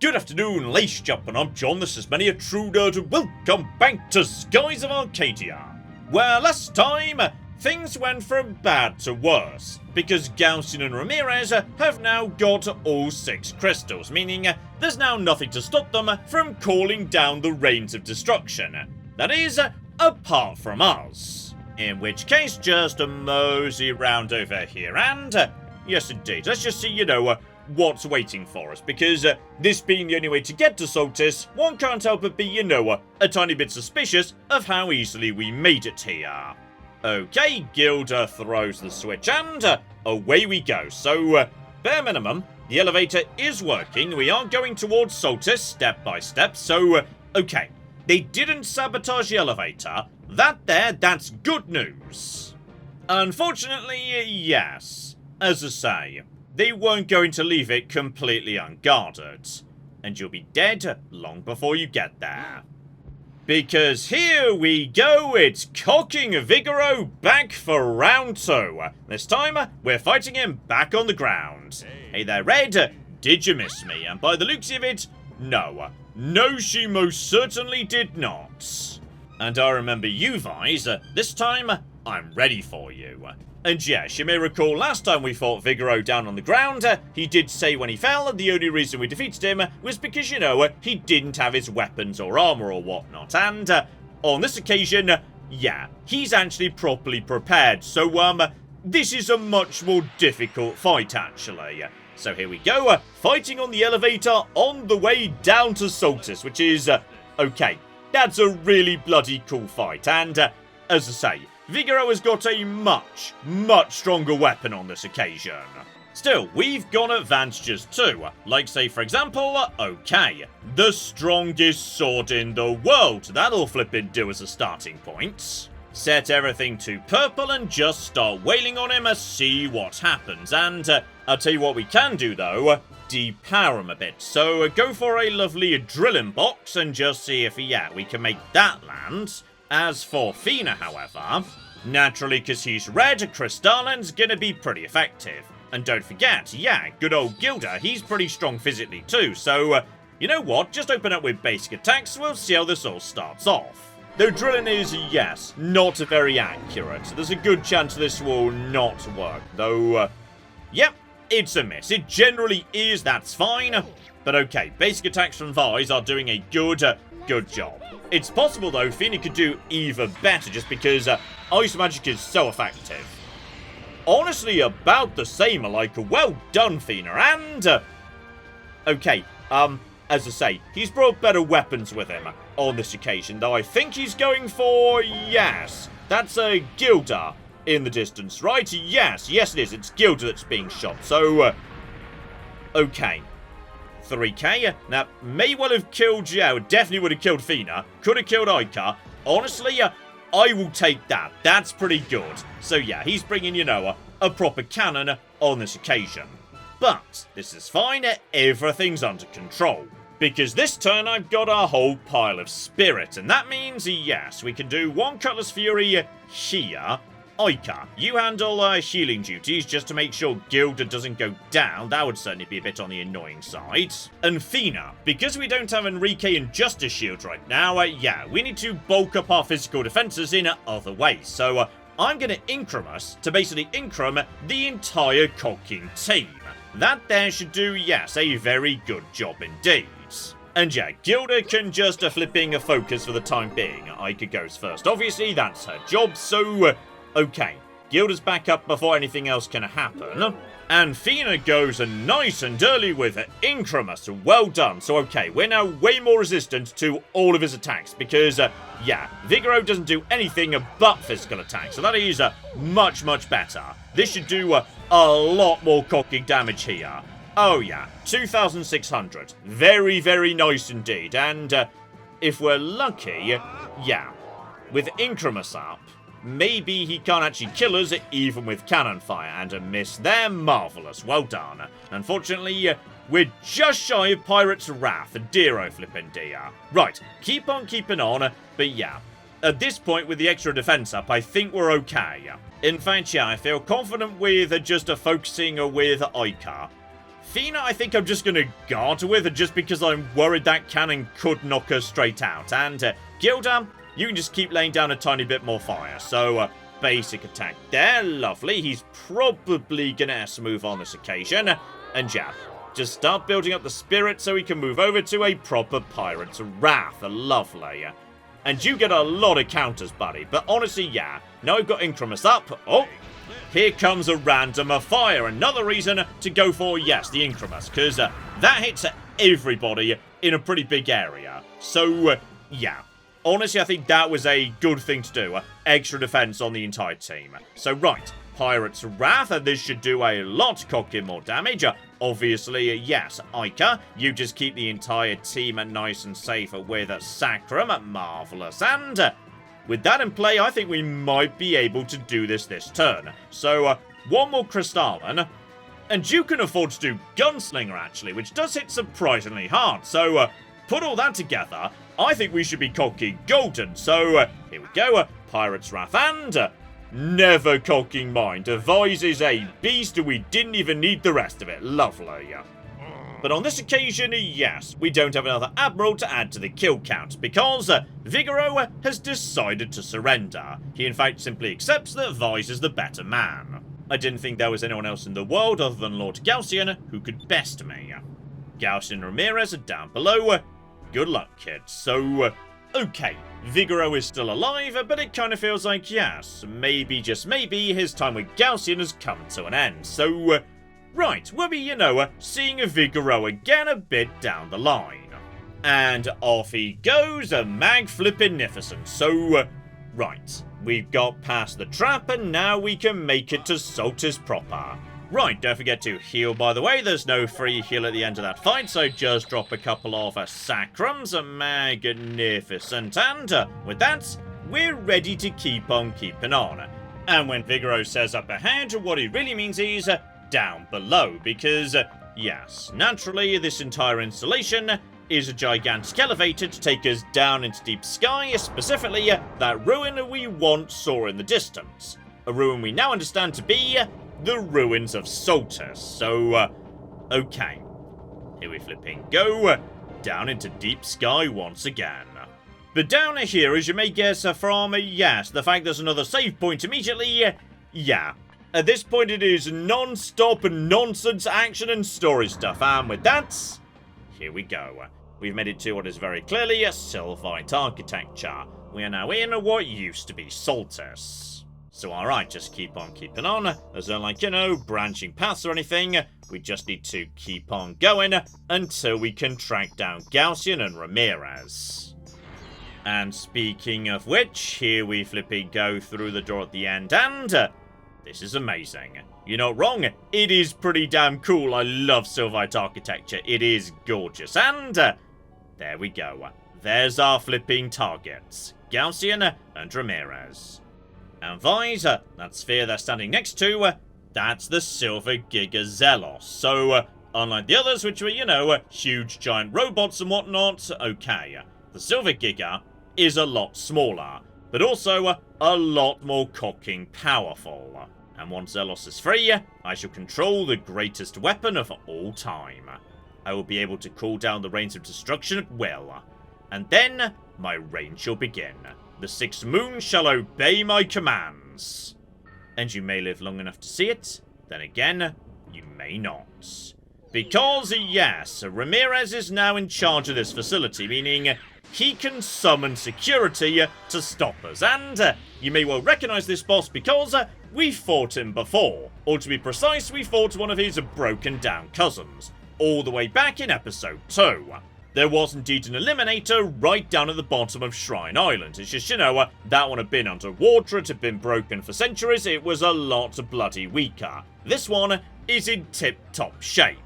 Good afternoon, lace jumping. I'm John, this is Many a True Nerd, and welcome back to Skies of Arcadia. Where last time, things went from bad to worse, because Galcian and Ramirez have now got all 6 crystals, meaning there's now nothing to stop them from calling down the rains of destruction. That is, apart from us. In which case, just mosey round over here, and yes indeed, let's just see, what's waiting for us, because this being the only way to get to Soltis, one can't help but be, a tiny bit suspicious of how easily we made it here. Okay, Gilda throws the switch and away we go. So, bare minimum, the elevator is working, we are going towards Soltis step by step, so, okay, they didn't sabotage the elevator, that's good news. Unfortunately, yes, as I say, they weren't going to leave it completely unguarded, and you'll be dead long before you get there. Because here we go, it's cocking Vigoro back for round 2. This time, we're fighting him back on the ground. Hey there, Red, did you miss me? And by the looks of it, no. No, she most certainly did not. And I remember you, Vise, this time, I'm ready for you. And yes, you may recall last time we fought Vigoro down on the ground, he did say when he fell the only reason we defeated him was because, he didn't have his weapons or armor or whatnot. And on this occasion, yeah, he's actually properly prepared. So, this is a much more difficult fight, actually. So here we go, fighting on the elevator on the way down to Soltis, which is, okay, that's a really bloody cool fight. And, as I say, Vigoro has got a much, much stronger weapon on this occasion. Still, we've got advantages too, like say for example, okay, the strongest sword in the world, that'll flippin' do as a starting point. Set everything to purple and just start wailing on him and see what happens, and I'll tell you what we can do though, depower him a bit, so go for a lovely drilling box and just see if, yeah, we can make that land. As for Fina, however, naturally because he's red, Crystalline's gonna be pretty effective. And don't forget, yeah, good old Gilda, he's pretty strong physically too, so, you know what, just open up with basic attacks, we'll see how this all starts off. Though drilling is, yes, not very accurate, there's a good chance this will not work, though, yep, it's a miss. It generally is, that's fine. But okay, basic attacks from Vise are doing a good job. It's possible, though, Fina could do even better just because Ice Magic is so effective. Honestly, about the same, like, well done, Fina, and... okay, as I say, he's brought better weapons with him on this occasion, though I think he's going for... yes, that's a Gilda in the distance, right? Yes it is, it's Gilda that's being shot, so... okay. 3k. Now, may well have killed Zhao, definitely would have killed Fina, could have killed Aika. Honestly, I will take that. That's pretty good. So yeah, he's bringing, a proper cannon on this occasion. But this is fine, everything's under control. Because this turn I've got a whole pile of spirit, and that means, yes, we can do 1 Cutlass Fury here. Aika, you handle healing duties just to make sure Gilda doesn't go down. That would certainly be a bit on the annoying side. And Fina, because we don't have Enrique and Justice Shield right now, yeah, we need to bulk up our physical defenses in other ways. So I'm going to Incremus to basically Increm the entire cocking team. That there should do, yes, a very good job indeed. And yeah, Gilda can just flipping focus for the time being. Aika goes first. Obviously, that's her job, so... okay, Gilda's back up before anything else can happen. And Fina goes nice and early with Incremus. Well done. So, okay, we're now way more resistant to all of his attacks because, yeah, Vigoro doesn't do anything but physical attacks. So that is much, much better. This should do a lot more cocking damage here. Oh, yeah, 2,600. Very, very nice indeed. And if we're lucky, yeah, with Incremus up, maybe he can't actually kill us even with cannon fire, and a miss there, marvellous, well done. Unfortunately, we're just shy of Pirate's Wrath, dear oh flippin' dear. Right, keep on keeping on, but yeah, at this point with the extra defense up, I think we're okay. In fact, yeah, I feel confident with just focusing with Aika. Fina, I think I'm just going to guard with, just because I'm worried that cannon could knock her straight out. And Gilda, you can just keep laying down a tiny bit more fire. So, basic attack there. Lovely. He's probably going to S-move on this occasion. And yeah, just start building up the spirit so he can move over to a proper Pirate's Wrath. Lovely. And you get a lot of counters, buddy. But honestly, yeah. Now I've got Incremus up. Oh, here comes a random fire. Another reason to go for, yes, the Incremus. Because that hits everybody in a pretty big area. So, yeah. Honestly, I think that was a good thing to do. Extra defense on the entire team. So, right. Pirate's Wrath, and this should do a lot, cocking more damage. Obviously, yes, Ica, you just keep the entire team nice and safe with Sacrum. Marvellous. And with that in play, I think we might be able to do this turn. So, one more Crystalline. And you can afford to do Gunslinger, actually, which does hit surprisingly hard. So, put all that together, I think we should be cocking golden. So, here we go. Pirate's Wrath and never cocking mine. Devise is a beast, and we didn't even need the rest of it. Lovely. But on this occasion, yes, we don't have another Admiral to add to the kill count, because Vigoro has decided to surrender. He in fact simply accepts that Vise is the better man. I didn't think there was anyone else in the world other than Lord Galcian who could best me. Galcian and Ramirez are down below. Good luck, kids. So, okay, Vigoro is still alive, but it kind of feels like, yes, maybe, just maybe, his time with Galcian has come to an end. So, right, we'll be, seeing Vigoro again a bit down the line. And off he goes, a mag-flippinificent. So, right, we've got past the trap, and now we can make it to Soltis proper. Right, don't forget to heal, by the way. There's no free heal at the end of that fight, so just drop a couple of Sacrums. Magnificent. And with that, we're ready to keep on keeping on. And when Vigoro says up ahead, what he really means is down below, because, yes, naturally, this entire installation is a gigantic elevator to take us down into deep sky, specifically that ruin we once saw in the distance. A ruin we now understand to be the ruins of Soltis. So, okay. Here we flipping go down into deep sky once again. But down here, as you may guess from, yes, the fact there's another save point immediately, yeah. At this point, it is non-stop nonsense action and story stuff. And with that, here we go. We've made it to what is very clearly a Sylvite architecture. We are now in what used to be Soltis. So alright, just keep on keeping on. There's no, branching paths or anything. We just need to keep on going until we can track down Galcian and Ramirez. And speaking of which, here we flipping go through the door at the end, and this is amazing. You're not wrong, it is pretty damn cool. I love Sylvite architecture. It is gorgeous. And there we go. There's our flipping targets. Galcian and Ramirez. And Vise, that sphere they're standing next to, that's the Silver Giga Zelos. So, unlike the others, which were, huge giant robots and whatnot, okay, the Silver Giga is a lot smaller, but also a lot more cocking powerful. And once Zelos is free, I shall control the greatest weapon of all time. I will be able to call down the rains of destruction at will. And then, my reign shall begin. The six moons shall obey my commands. And you may live long enough to see it, then again, you may not. Because, yes, Ramirez is now in charge of this facility, meaning he can summon security to stop us. And you may well recognize this boss because we fought him before. Or to be precise, we fought one of his broken down cousins, all the way back in episode 2. There was indeed an eliminator right down at the bottom of Shrine Island. It's just, that one had been underwater, it had been broken for centuries, it was a lot bloody weaker. This one is in tip-top shape.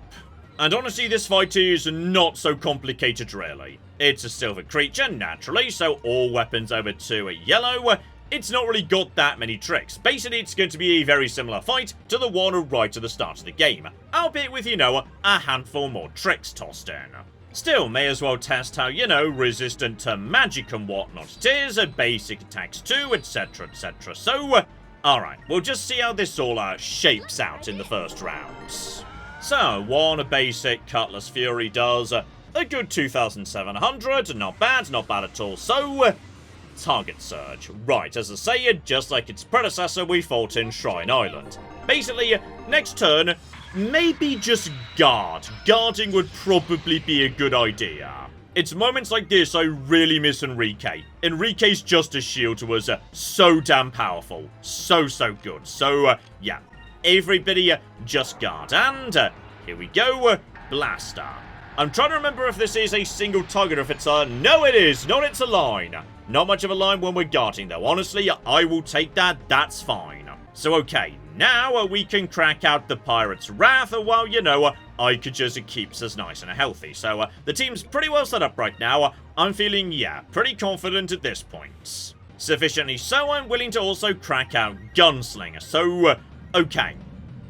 And honestly, this fight is not so complicated really. It's a silver creature, naturally, so all weapons over to a yellow. It's not really got that many tricks. Basically, it's going to be a very similar fight to the one right at the start of the game, albeit with, a handful more tricks tossed in. Still, may as well test how, resistant to magic and whatnot it is, basic attacks too, etc, etc. So, alright, we'll just see how this all shapes out in the first round. So, one basic Cutlass Fury does a good 2,700, not bad at all. So, target surge. Right, as I say, just like its predecessor, we fought in Shrine Island. Basically, next turn, maybe just guard. Guarding would probably be a good idea. It's moments like this I really miss Enrique. Enrique's Justice Shield was so damn powerful. So good. So, yeah. Everybody just guard. And here we go. Blaster. I'm trying to remember if this is a single target or if it's a... No, it is. Not it's a line. Not much of a line when we're guarding, though. Honestly, I will take that. That's fine. So, okay. Now we can crack out the Pirate's Wrath while, you know, Arcadia keeps us nice and healthy. So, the team's pretty well set up right now. I'm feeling, yeah, pretty confident at this point. Sufficiently so, I'm willing to also crack out Gunslinger. So, okay.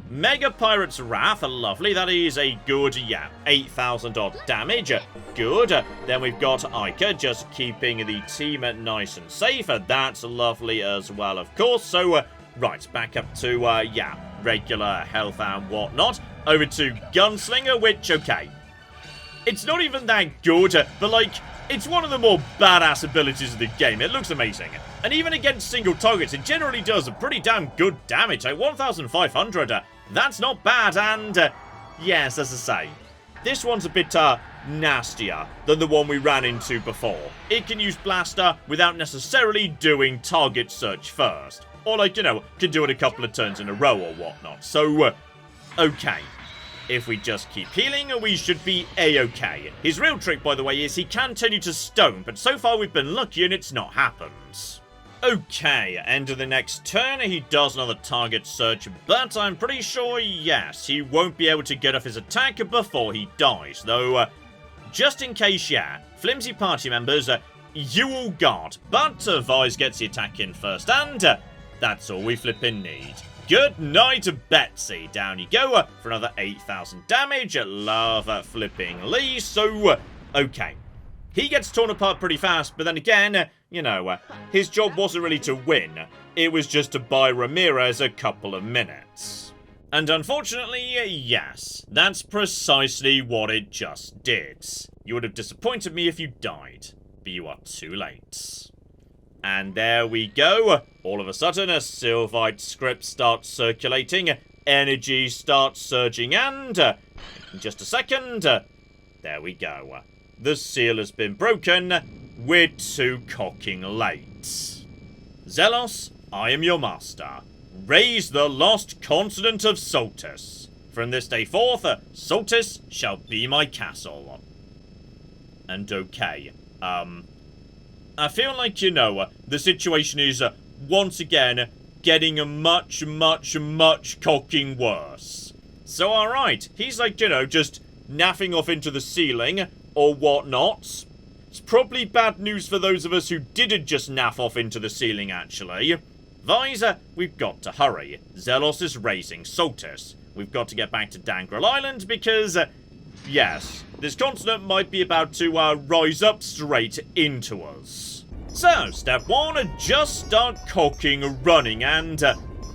Mega Pirate's Wrath, lovely. That is a good, yeah, 8,000 odd damage. Good. Then we've got Ica just keeping the team nice and safe. That's lovely as well, of course. So, right, back up to, yeah, regular health and whatnot. Over to Gunslinger, which, okay. It's not even that good, but, like, it's one of the more badass abilities of the game. It looks amazing. And even against single targets, it generally does a pretty damn good damage. Like, 1,500. That's not bad, and, yes, as I say, this one's a bit, nastier than the one we ran into before. It can use Blaster without necessarily doing target search first. Or, like, you know, can do it a couple of turns in a row or whatnot. So, okay. If we just keep healing, we should be a-okay. His real trick, by the way, is he can turn you to stone, but so far we've been lucky and it's not happened. Okay, end of the next turn, he does another target search, but I'm pretty sure, yes, he won't be able to get off his attack before he dies. Though, just in case, yeah, flimsy party members, you all guard. But Vise gets the attack in first, and that's all we flippin' need. Good night, Betsy. Down you go for another 8,000 damage. Love flipping Lee. So, okay. He gets torn apart pretty fast, but then again, you know, his job wasn't really to win. It was just to buy Ramirez a couple of minutes. And unfortunately, yes, that's precisely what it just did. You would have disappointed me if you died, but you are too late. And there we go. All of a sudden, a Sylvite script starts circulating, energy starts surging, and in just a second, there we go. The seal has been broken. We're too cocking late. Zelos, I am your master. Raise the lost continent of Soltis. From this day forth, Soltis shall be my castle. And okay, I feel like, you know, the situation is, once again, getting much cocking worse. So, alright, he's like, you know, just naffing off into the ceiling, or whatnot. It's probably bad news for those of us who didn't just naff off into the ceiling, actually. Visor, we've got to hurry. Zelos is raising Soltis. We've got to get back to Dangrel Island because, yes, this continent might be about to rise up straight into us. So, step one, just start cocking running, and,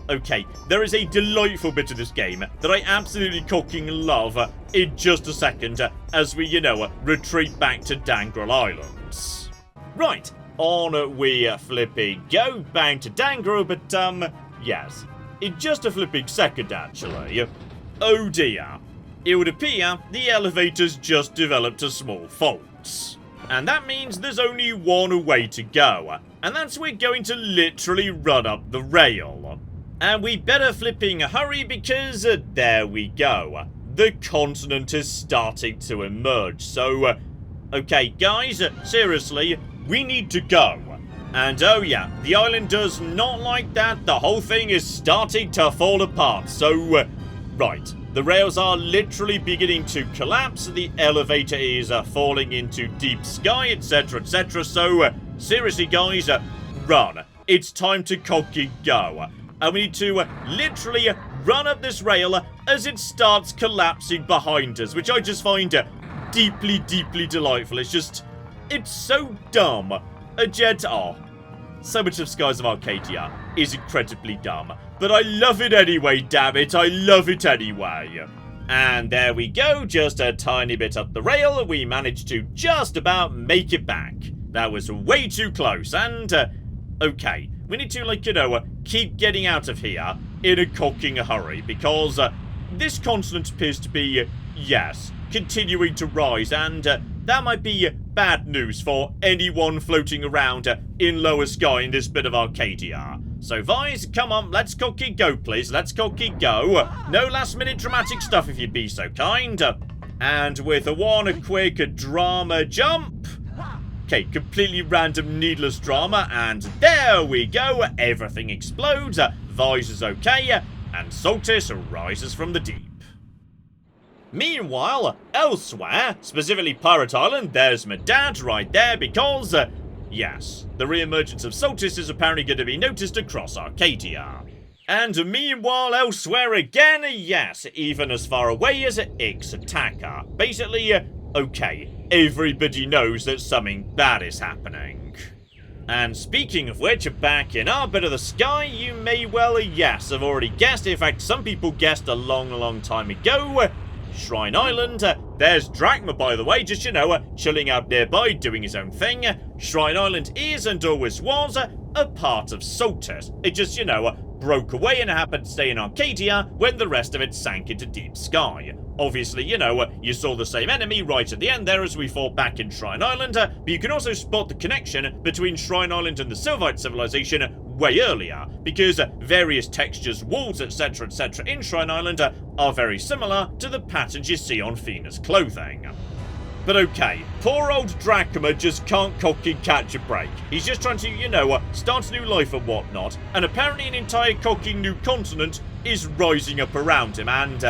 okay, there is a delightful bit of this game that I absolutely cocking love in just a second as we, you know, retreat back to Dangrel Islands. Right, on we flipping go, back to Dangrel, but, yes, in just a flipping second, actually. Oh dear. It would appear the elevator's just developed a small fault. And that means there's only one way to go, and that's we're going to literally run up the rail. And we better flipping hurry because, there we go. The continent is starting to emerge, so, okay guys, seriously, we need to go. And oh yeah, the island does not like that, the whole thing is starting to fall apart, so, right. The rails are literally beginning to collapse, the elevator is falling into deep sky, etc, etc, so, seriously guys, run. It's time to cocky go. And we need to literally run up this rail as it starts collapsing behind us, which I just find deeply delightful. It's just, it's so dumb. A jet, oh, so much of Skies of Arcadia is incredibly dumb. But I love it anyway, damn it, I love it anyway. And there we go, just a tiny bit up the rail, we managed to just about make it back. That was way too close, and, okay, we need to, like, you know, keep getting out of here in a cocking hurry, because, this continent appears to be, yes, continuing to rise, and, that might be bad news for anyone floating around in lower sky in this bit of Arcadia. So, Vise, come on, let's cocky go, please. Let's cocky go. No last-minute dramatic stuff, if you'd be so kind. And with a quick drama jump. Okay, completely random, needless drama, and there we go. Everything explodes. Vise is okay, and Soltis rises from the deep. Meanwhile, elsewhere, specifically Pirate Island, there's my dad right there because, yes, the re-emergence of Soltis is apparently going to be noticed across Arcadia. And meanwhile, elsewhere again, yes, even as far away as Ix'Attacker. Basically, okay, everybody knows that something bad is happening. And speaking of which, back in our bit of the sky, you may well, yes, have already guessed. In fact, some people guessed a long time ago. Shrine Island. There's Drachma, by the way, just, you know, chilling out nearby, doing his own thing. Shrine Island is and always was a part of Soltis. It just, you know, broke away and happened to stay in Arcadia when the rest of it sank into deep sky. Obviously, you know, you saw the same enemy right at the end there as we fought back in Shrine Island, but you can also spot the connection between Shrine Island and the Sylvite civilization way earlier, because various textures, walls, etc, in Shrine Island are very similar to the patterns you see on Fina's clothing. But okay, poor old Drachma just can't cocky catch a break. He's just trying to, you know, start a new life and whatnot, and apparently an entire cocky new continent is rising up around him, and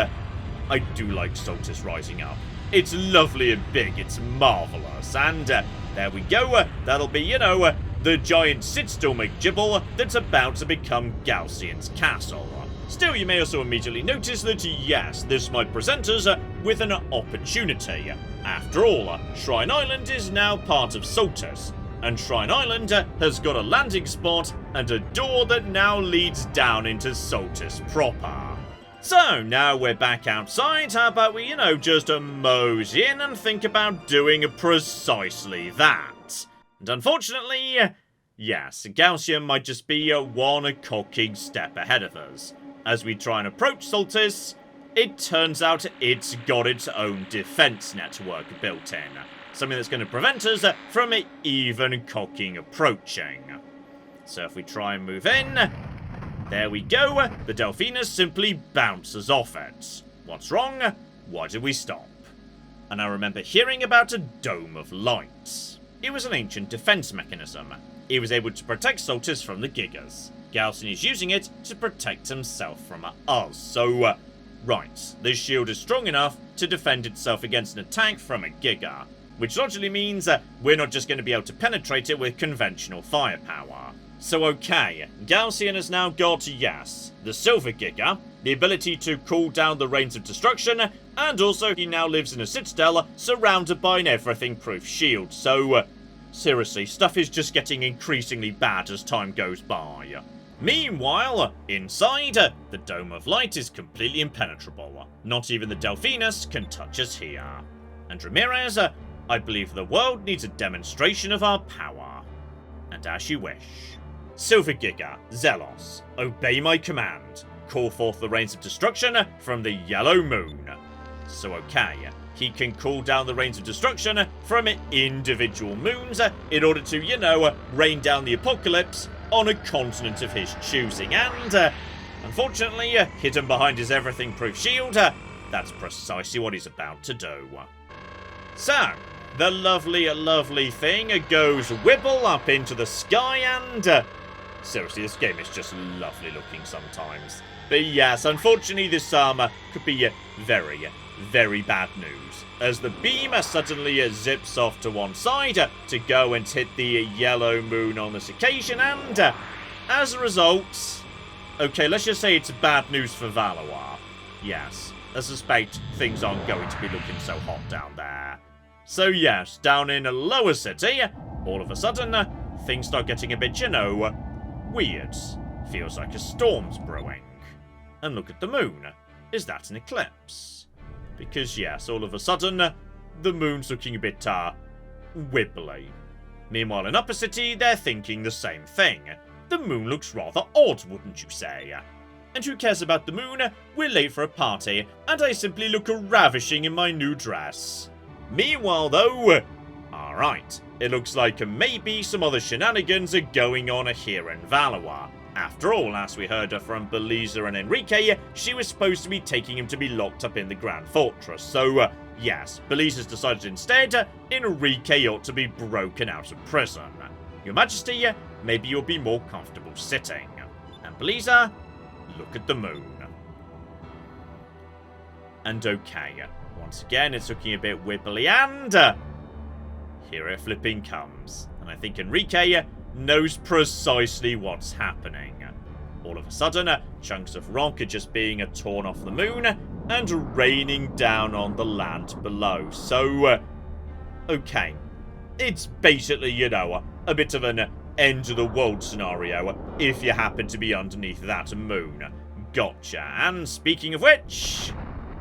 I do like Soltis rising up. It's lovely and big, it's marvellous, and there we go, that'll be, you know, the giant sit-still McGibble that's about to become Galcian's castle. Still, you may also immediately notice that, yes, this might present us with an opportunity. After all, Shrine Island is now part of Soltis, and Shrine Island has got a landing spot and a door that now leads down into Soltis proper. So, now we're back outside, how about we, you know, just mosey in and think about doing precisely that? And unfortunately, yes, Galcian might just be one cocking step ahead of us. As we try and approach Soltis, it turns out it's got its own defense network built in. Something that's going to prevent us from even cocking approaching. So if we try and move in, there we go, the Delphina simply bounces off it. What's wrong? Why did we stop? And I remember hearing about a Dome of Light. It was an ancient defense mechanism. It was able to protect Soltis from the Gigas. Galcian is using it to protect himself from us. So, right, this shield is strong enough to defend itself against an attack from a Giga, which logically means we're not just going to be able to penetrate it with conventional firepower. So okay, Galcian has now got, yes, the Silver Giga, the ability to cool down the Rains of Destruction, and also he now lives in a citadel surrounded by an everything-proof shield, so seriously, stuff is just getting increasingly bad as time goes by. Meanwhile, inside, the Dome of Light is completely impenetrable. Not even the Delphinus can touch us here. And Ramirez, I believe the world needs a demonstration of our power. And as you wish. Silver Giga, Zelos, obey my command. Call forth the Rains of Destruction from the Yellow Moon. So okay, he can call down the Rains of Destruction from individual moons in order to, you know, rain down the apocalypse on a continent of his choosing, and, unfortunately, hidden behind his everything-proof shield, that's precisely what he's about to do. So, the lovely thing goes wibble up into the sky, and, seriously, this game is just lovely looking sometimes. But yes, unfortunately, this could be very bad news, as the beam suddenly zips off to one side to go and hit the Yellow Moon on this occasion, and as a result, okay, let's just say it's bad news for Valuar. Yes, I suspect things aren't going to be looking so hot down there. So yes, down in Lower City, all of a sudden, things start getting a bit, you know, weird. Feels like a storm's brewing. And look at the moon. Is that an eclipse? Because, yes, all of a sudden, the moon's looking a bit, wibbly. Meanwhile, in Upper City, they're thinking the same thing. The moon looks rather odd, wouldn't you say? And who cares about the moon? We're late for a party, and I simply look ravishing in my new dress. Meanwhile, though, alright, it looks like maybe some other shenanigans are going on here in Valois. After all, as we heard from Belisa and Enrique, she was supposed to be taking him to be locked up in the Grand Fortress. So, yes, Belisa's decided instead Enrique ought to be broken out of prison. Your Majesty, maybe you'll be more comfortable sitting. And Belisa, look at the moon. And okay, once again, it's looking a bit wibbly, and here it flipping comes. And I think Enrique knows precisely what's happening. All of a sudden, chunks of rock are just being torn off the moon and raining down on the land below. So, okay, it's basically, you know, a bit of an end of the world scenario if you happen to be underneath that moon. Gotcha. And speaking of which,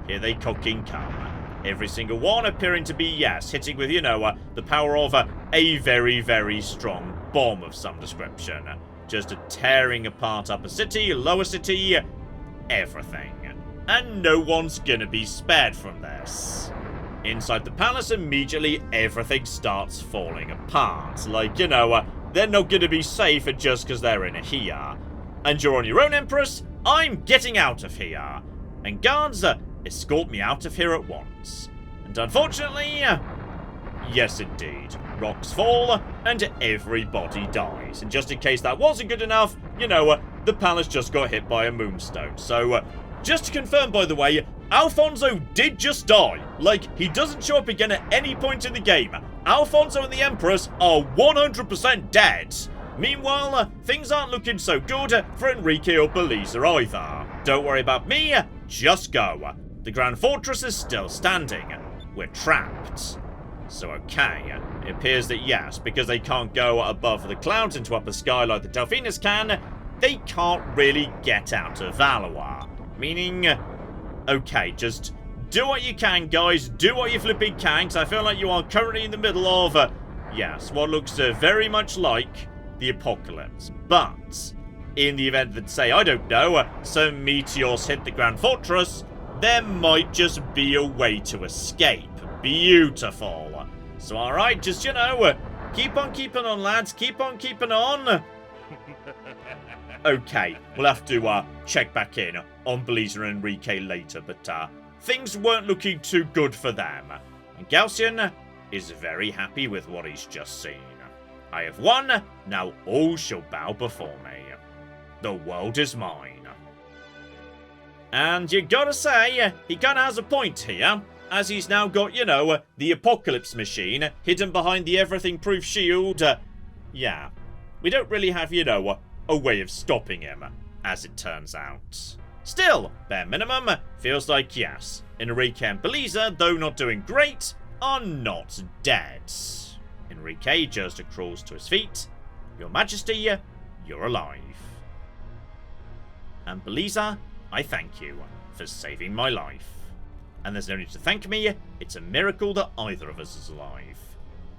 here they cocking come. Every single one appearing to be, yes, hitting with, you know, the power of a very, very strong bomb of some description. Just tearing apart Upper City, Lower City, everything. And no one's gonna be spared from this. Inside the palace, immediately everything starts falling apart. Like, you know, they're not gonna be safe just because they're in here. And you're on your own, Empress. I'm getting out of here. And guards, escort me out of here at once. And unfortunately, yes indeed, rocks fall and everybody dies. And just in case that wasn't good enough, you know, the palace just got hit by a moonstone. So, just to confirm, by the way, Alfonso did just die. Like, he doesn't show up again at any point in the game. Alfonso and the Empress are 100% dead. Meanwhile, things aren't looking so good for Enrique or Belisa either. Don't worry about me, just go. The Grand Fortress is still standing. We're trapped. So okay, it appears that yes, because they can't go above the clouds into upper sky like the Delphinus can, they can't really get out of Valois. Meaning, okay, just do what you can, guys, do what you flipping can, because I feel like you are currently in the middle of, yes, what looks very much like the apocalypse. But, in the event that, say, I don't know, some meteors hit the Grand Fortress, there might just be a way to escape. Beautiful. So, alright, just, you know, keep on keeping on, lads. Keep on keeping on. Okay, we'll have to check back in on Belisa and Enrique later, but things weren't looking too good for them. And Galcian is very happy with what he's just seen. I have won, now all shall bow before me. The world is mine. And you gotta say, he kinda has a point here, as he's now got, you know, the apocalypse machine hidden behind the everything-proof shield. Yeah, we don't really have, you know, a way of stopping him, as it turns out. Still, bare minimum, feels like yes, Enrique and Belisa, though not doing great, are not dead. Enrique just crawls to his feet. Your Majesty, you're alive. And Belisa, I thank you for saving my life. And there's no need to thank me, it's a miracle that either of us is alive.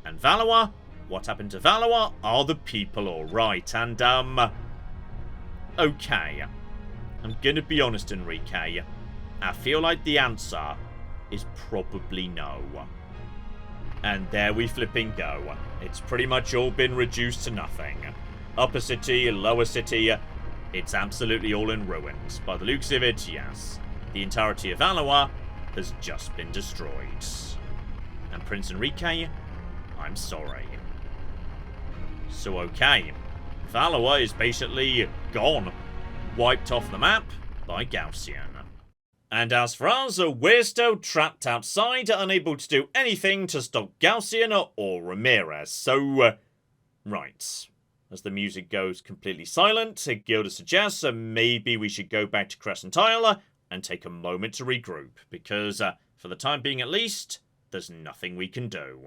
And Valois, what happened to Valois? Are the people alright? And, okay. I'm gonna be honest, Enrique. I feel like the answer is probably no. And there we flipping go. It's pretty much all been reduced to nothing. Upper City, Lower City, it's absolutely all in ruins. By the looks of it, yes. The entirety of Valois has just been destroyed. And Prince Enrique, I'm sorry. So okay, Valois is basically gone. Wiped off the map by Galcian. And as for us, we're still trapped outside, unable to do anything to stop Galcian or Ramirez. So, right. As the music goes completely silent, Gilda suggests maybe we should go back to Crescent Isle and take a moment to regroup, because, for the time being at least, there's nothing we can do.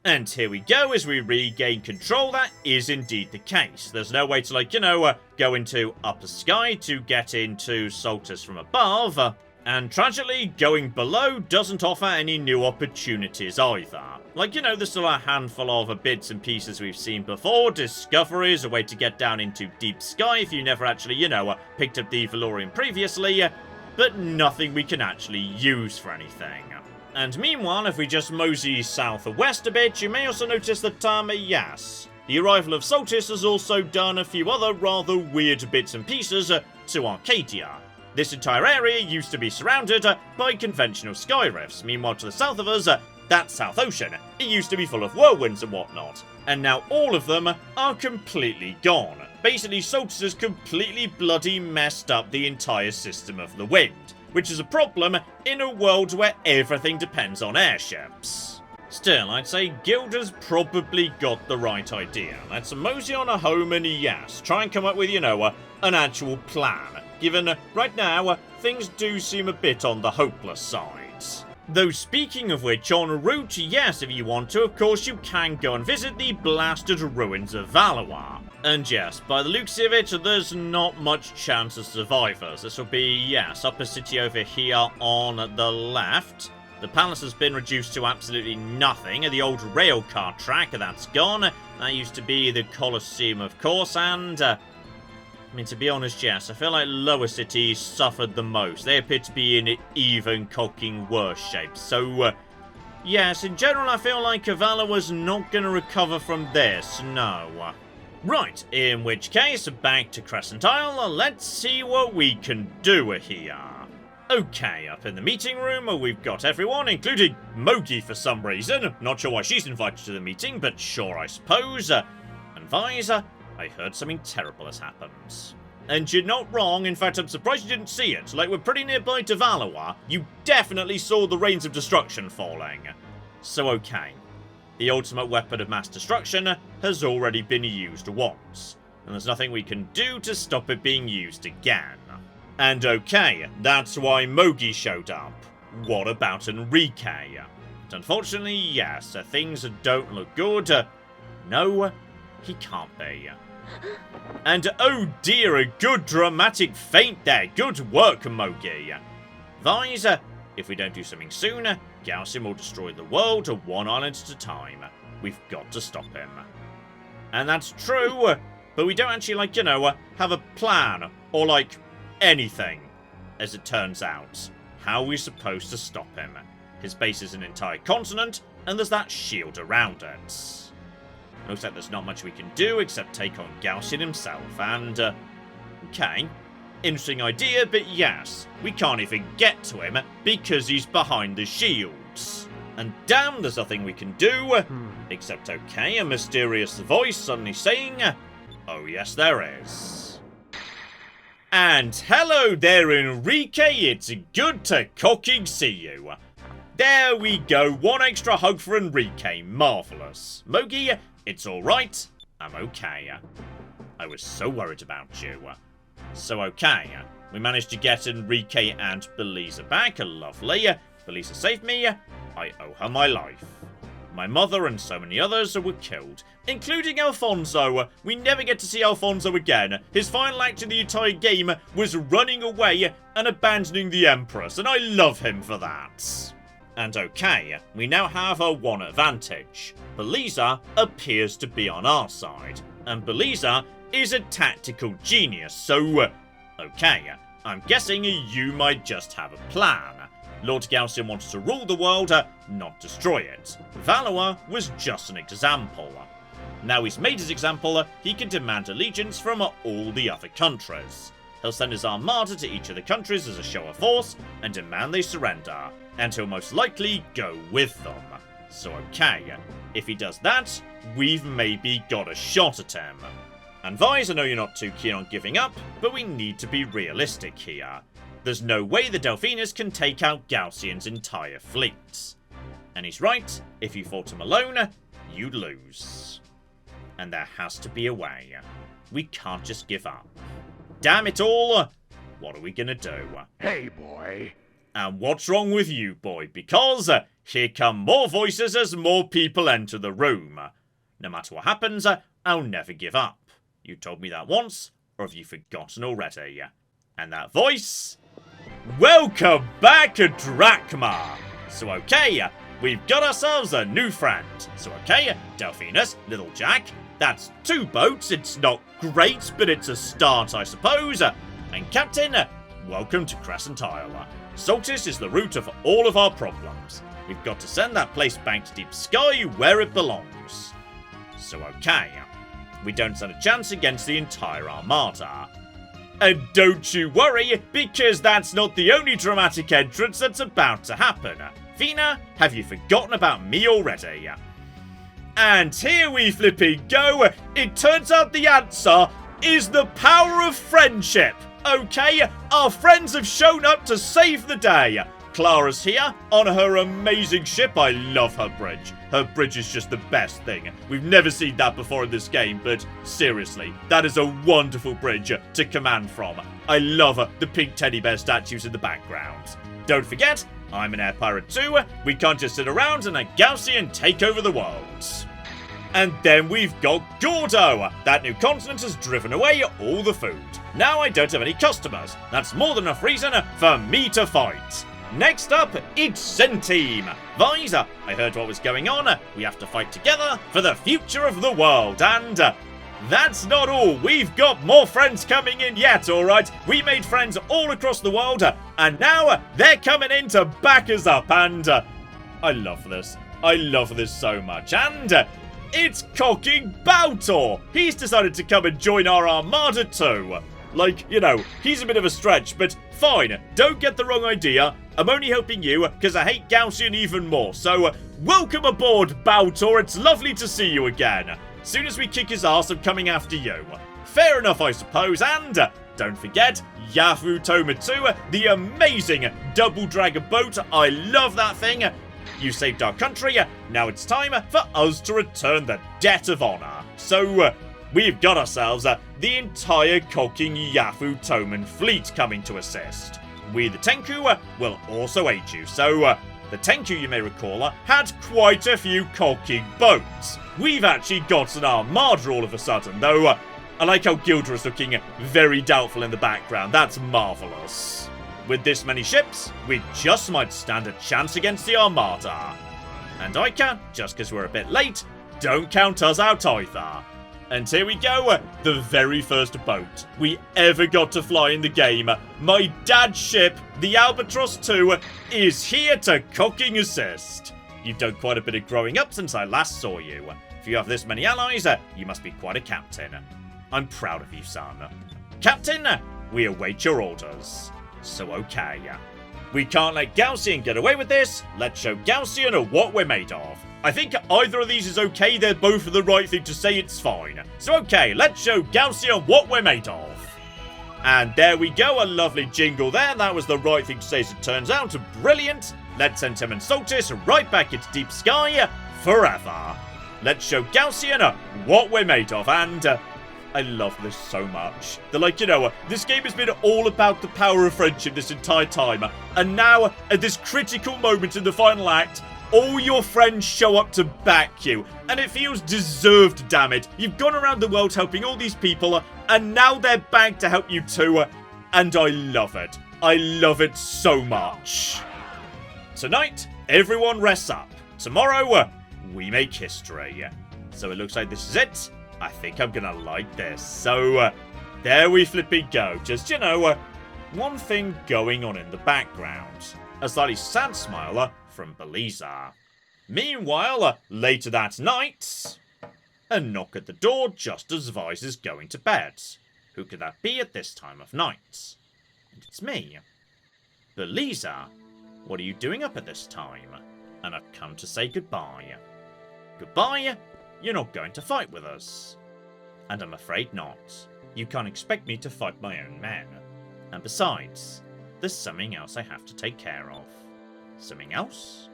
And here we go, as we regain control, that is indeed the case. There's no way to, like, you know, go into Upper Sky to get into Saltus from above. And tragically, going below doesn't offer any new opportunities either. Like, you know, there's still a handful of bits and pieces we've seen before, discoveries, a way to get down into deep sky if you never actually, you know, picked up the Valorian previously, but nothing we can actually use for anything. And meanwhile, if we just mosey south or west a bit, you may also notice that, yes, the arrival of Soltis has also done a few other rather weird bits and pieces to Arcadia. This entire area used to be surrounded by conventional sky rifts. Meanwhile, to the south of us, that South Ocean, it used to be full of whirlwinds and whatnot. And now all of them are completely gone. Basically, Soltis has completely bloody messed up the entire system of the wind, which is a problem in a world where everything depends on airships. Still, I'd say Gilda's probably got the right idea. Let's mosey on a home and yes, try and come up with, you know, an actual plan. Given, right now, things do seem a bit on the hopeless side. Though speaking of which, en route, yes, if you want to, of course you can go and visit the blasted ruins of Valois. And yes, by the looks of it, there's not much chance of survivors. This will be, yes, upper city over here on the left. The palace has been reduced to absolutely nothing. The old rail car track, that's gone. That used to be the Colosseum, of course, and I mean, to be honest, yes, I feel like lower cities suffered the most. They appear to be in even cocking worse shape. So, yes, in general, I feel like Cavallo was not going to recover from this, no. Right, in which case, back to Crescent Isle, let's see what we can do here. Okay, up in the meeting room, we've got everyone, including Mogi for some reason. Not sure why she's invited to the meeting, but sure, I suppose. And Vise, I heard something terrible has happened. And you're not wrong, in fact I'm surprised you didn't see it. Like, we're pretty nearby to Valois. You definitely saw the rains of destruction falling. So okay, the ultimate weapon of mass destruction has already been used once, and there's nothing we can do to stop it being used again. And okay, that's why Mogi showed up. What about Enrique? But unfortunately, yes, things don't look good. No, he can't be. And oh dear, a good dramatic feint there. Good work, Mogi. Vise, if we don't do something soon, Galcian will destroy the world one island at a time. We've got to stop him. And that's true, but we don't actually, like, you know, have a plan, or, like, anything, as it turns out. How are we supposed to stop him? His base is an entire continent, and there's that shield around it. Looks like there's not much we can do except take on Galcian himself, and, okay. Interesting idea, but yes, we can't even get to him because he's behind the shields. And damn, there's nothing we can do, except, okay, a mysterious voice suddenly saying, oh yes there is. And hello there, Enrique, it's good to cocking see you. There we go, one extra hug for Enrique, marvellous. Mogi, it's alright, I'm okay. I was so worried about you. So okay, we managed to get Enrique and Belisa back, lovely. Belisa saved me, I owe her my life. My mother and so many others were killed, including Alfonso. We never get to see Alfonso again. His final act in the entire game was running away and abandoning the Empress, and I love him for that. And okay, we now have one advantage. Belisa appears to be on our side, and Belisa is a tactical genius, so, okay, I'm guessing you might just have a plan. Lord Galcian wants to rule the world, not destroy it. Valois was just an example. Now he's made his example, he can demand allegiance from all the other countries. He'll send his armada to each of the countries as a show of force, and demand they surrender, and he'll most likely go with them. So okay, if he does that, we've maybe got a shot at him. And Vise, I know you're not too keen on giving up, but we need to be realistic here. There's no way the Delphinus can take out Galcian's entire fleet. And he's right, if you fought him alone, you'd lose. And there has to be a way. We can't just give up. Damn it all! What are we gonna do? Hey, boy. And what's wrong with you, boy? Because here come more voices as more people enter the room. No matter what happens, I'll never give up. You told me that once, or have you forgotten already? And that voice welcome back, Drachma! So okay, we've got ourselves a new friend. So okay, Delphinus, Little Jack, that's 2 boats. It's not great, but it's a start, I suppose. And Captain, welcome to Crescent Isle. Solstice is the root of all of our problems. We've got to send that place back to Deep Sky where it belongs. So okay, we don't stand a chance against the entire Armada. And don't you worry, because that's not the only dramatic entrance that's about to happen. Fina, have you forgotten about me already? And here we flipping go. It turns out the answer is the power of friendship. Okay, our friends have shown up to save the day. Clara's here on her amazing ship. I love her bridge. Her bridge is just the best thing. We've never seen that before in this game, but seriously, that is a wonderful bridge to command from. I love the pink teddy bear statues in the background. Don't forget, I'm an air pirate too. We can't just sit around and let Galcian take over the world. And then we've got Gordo. That new continent has driven away all the food. Now I don't have any customers. That's more than enough reason for me to fight. Next up, it's Centime. Visor, I heard what was going on. We have to fight together for the future of the world. And that's not all. We've got more friends coming in yet, alright? We made friends all across the world. And now they're coming in to back us up. And I love this. I love this so much. And it's cocking Baltor. He's decided to come and join our Armada too. Like, you know, he's a bit of a stretch, but fine. Don't get the wrong idea. I'm only helping you because I hate Galcian even more. So, welcome aboard, Baltor. It's lovely to see you again. Soon as we kick his ass, I'm coming after you. Fair enough, I suppose. And don't forget, Yafu Toma 2, the amazing double dragon boat. I love that thing. You saved our country. Now it's time for us to return the debt of honor. So, we've got ourselves the entire cocking Yafu Toman fleet coming to assist. We, the Tenku, will also aid you. So, the Tenku, you may recall, had quite a few cocking boats. We've actually got an armada all of a sudden, though I like how Gilda is looking very doubtful in the background. That's marvellous. With this many ships, we just might stand a chance against the Armada. And Ica, just because we're a bit late, don't count us out either. And here we go, the very first boat we ever got to fly in the game. My dad's ship, the Albatross 2, is here to cocking assist. You've done quite a bit of growing up since I last saw you. If you have this many allies, you must be quite a captain. I'm proud of you, son. Captain, we await your orders. So okay, we can't let Galcian get away with this. Let's show Galcian what we're made of. I think either of these is okay. They're both the right thing to say. It's fine. So okay, let's show Galcian what we're made of. And there we go, a lovely jingle there. That was the right thing to say as it turns out. Brilliant. Let's send him and Solstice right back into Deep Sky forever. Let's show Galcian what we're made of. And I love this so much. They're like, you know, this game has been all about the power of friendship this entire time. And now, at this critical moment in the final act, all your friends show up to back you. And it feels deserved, damn it. You've gone around the world helping all these people, and now they're back to help you too. And I love it. I love it so much. Tonight, everyone rests up. Tomorrow, we make history. So it looks like this is it. I think I'm gonna like this. So, there we flipping go. Just, you know, one thing going on in the background. A slightly sad smile from Beliza. Meanwhile, later that night, a knock at the door just as Vice is going to bed. Who could that be at this time of night? And it's me. Beliza, what are you doing up at this time? And I've come to say goodbye. Goodbye? You're not going to fight with us. And I'm afraid not. You can't expect me to fight my own men. And besides, there's something else I have to take care of. Something else?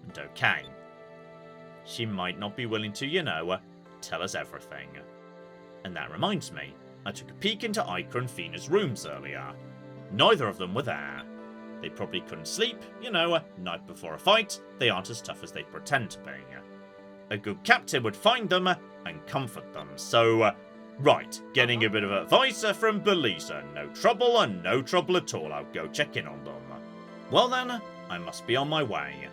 And okay. She might not be willing to, you know, tell us everything. And that reminds me, I took a peek into Ica and Fina's rooms earlier. Neither of them were there. They probably couldn't sleep, you know, night before a fight, they aren't as tough as they pretend to be. A good captain would find them and comfort them, so Right, getting a bit of advice from Belisa. No trouble and no trouble at all. I'll go check in on them. Well then, I must be on my way.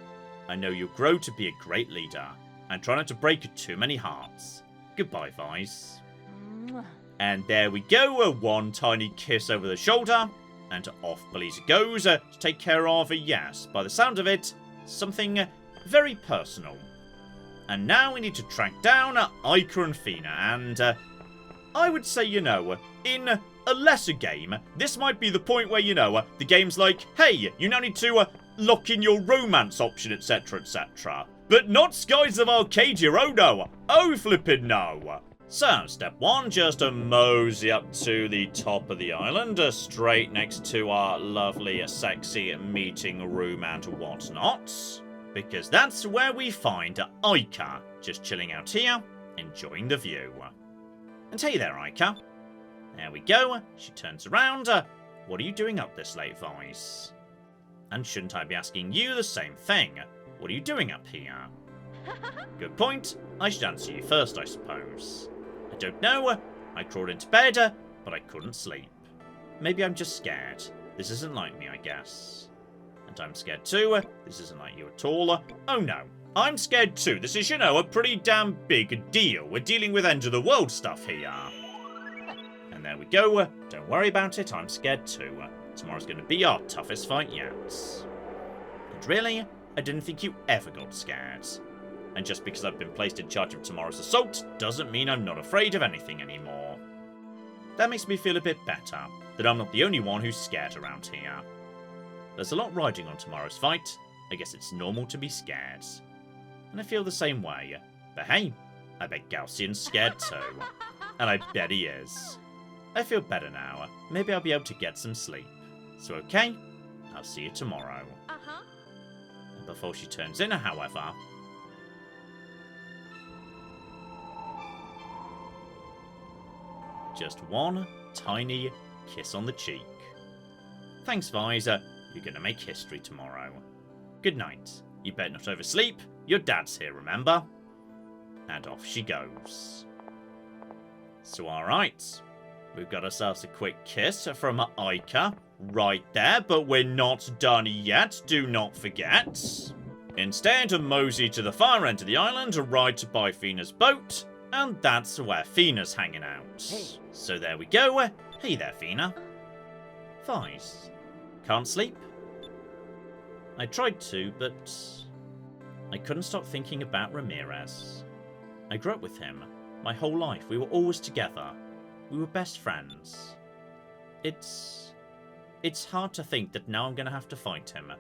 I know you'll grow to be a great leader, and try not to break too many hearts. Goodbye, Vice. And there we go, one tiny kiss over the shoulder, and off Belisa goes to take care of, yes, by the sound of it, something very personal. And now we need to track down Ica and Fina, and I would say, in a lesser game, this might be the point where, the game's like, hey, you now need to lock in your romance option, etc, etc. But not Skies of Arcadia, oh no! Oh flippin' no! So, step one, just mosey up to the top of the island, straight next to our lovely, sexy meeting room and whatnot. Because that's where we find Ica, just chilling out here, enjoying the view. And hey there, Ica. There we go, she turns around. What are you doing up this late, Vice? And shouldn't I be asking you the same thing? What are you doing up here? Good point. I should answer you first, I suppose. I don't know. I crawled into bed, but I couldn't sleep. Maybe I'm just scared. This isn't like me, I guess. And I'm scared too. This isn't like you at all. Oh no. I'm scared too. This is, a pretty damn big deal. We're dealing with end of the world stuff here. And there we go. Don't worry about it. I'm scared too. Tomorrow's going to be our toughest fight yet. And really, I didn't think you ever got scared. And just because I've been placed in charge of tomorrow's assault doesn't mean I'm not afraid of anything anymore. That makes me feel a bit better, that I'm not the only one who's scared around here. There's a lot riding on tomorrow's fight. I guess it's normal to be scared. And I feel the same way. But hey, I bet Galcian's scared too. And I bet he is. I feel better now. Maybe I'll be able to get some sleep. So okay, I'll see you tomorrow. And before she turns in, however, just one tiny kiss on the cheek. Thanks, Vice. You're gonna make history tomorrow. Good night. You better not oversleep. Your dad's here, remember? And off she goes. So alright. We've got ourselves a quick kiss from Ica right there, but we're not done yet, do not forget. Instead, mosey to the far end of the island, right by Fina's boat, and that's where Fina's hanging out. Hey. So there we go. Hey there, Fina. Vice. Can't sleep? I tried to, but I couldn't stop thinking about Ramirez. I grew up with him. My whole life, we were always together. We were best friends. It's hard to think that now I'm going to have to fight him,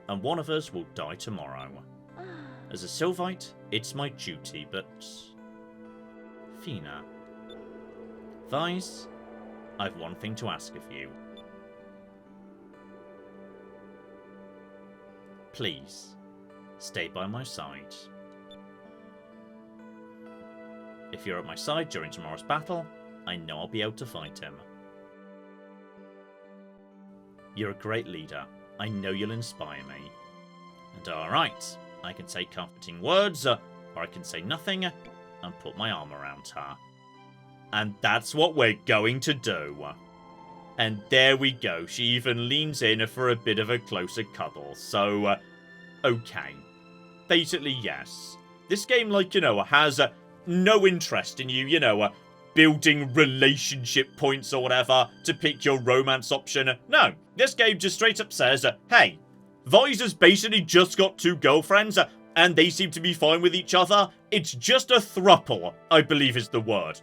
and one of us will die tomorrow. As a Sylvite, it's my duty, but Fina. Vice, I've one thing to ask of you. Please, stay by my side. If you're at my side during tomorrow's battle, I know I'll be able to fight him. You're a great leader. I know you'll inspire me. And alright, I can say comforting words, or I can say nothing, and put my arm around her. And that's what we're going to do. And there we go. She even leans in for a bit of a closer cuddle. So, okay. Basically, yes. This game, has no interest in you, building relationship points or whatever to pick your romance option. No, this game just straight up says, hey, Visor's basically just got two girlfriends, and they seem to be fine with each other. It's just a throuple, I believe is the word.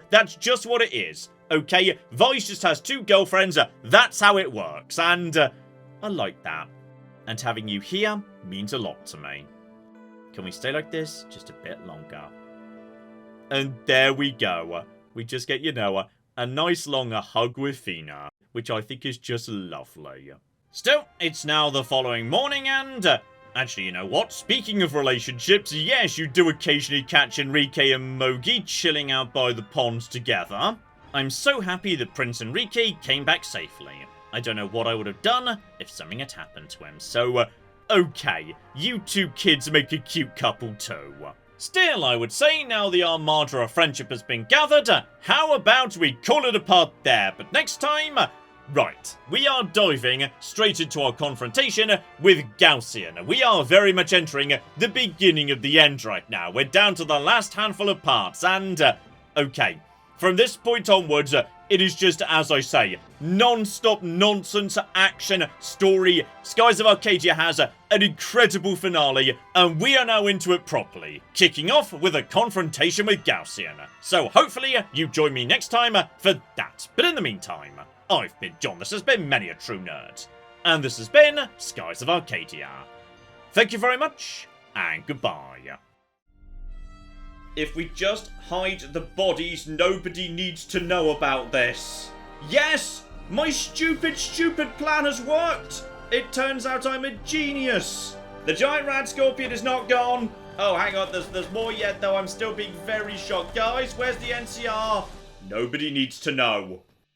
That's just what it is. Okay, Vice just has two girlfriends, that's how it works, and I like that. And having you here means a lot to me. Can we stay like this just a bit longer? And there we go. We just get, a nice long hug with Fina, which I think is just lovely. Still, it's now the following morning and... actually, you know what? Speaking of relationships, yes, you do occasionally catch Enrique and Mogi chilling out by the ponds together. I'm so happy that Prince Enrique came back safely. I don't know what I would have done if something had happened to him, so... okay, you two kids make a cute couple too. Still, I would say now the Armada of Friendship has been gathered, how about we call it a part there? But next time, right, we are diving straight into our confrontation with Galcian. We are very much entering the beginning of the end right now. We're down to the last handful of parts, and, okay, from this point onwards, it is just, as I say, non-stop nonsense action story. Skies of Arcadia has an incredible finale, and we are now into it properly, kicking off with a confrontation with Galcian. So hopefully you join me next time for that. But in the meantime, I've been John, this has been Many a True Nerd, and this has been Skies of Arcadia. Thank you very much, and goodbye. If we just hide the bodies, nobody needs to know about this. Yes! My stupid plan has worked! It turns out I'm a genius! The giant rat scorpion is not gone! Oh, hang on, there's more yet, though. I'm still being very shocked. Guys, where's the NCR? Nobody needs to know.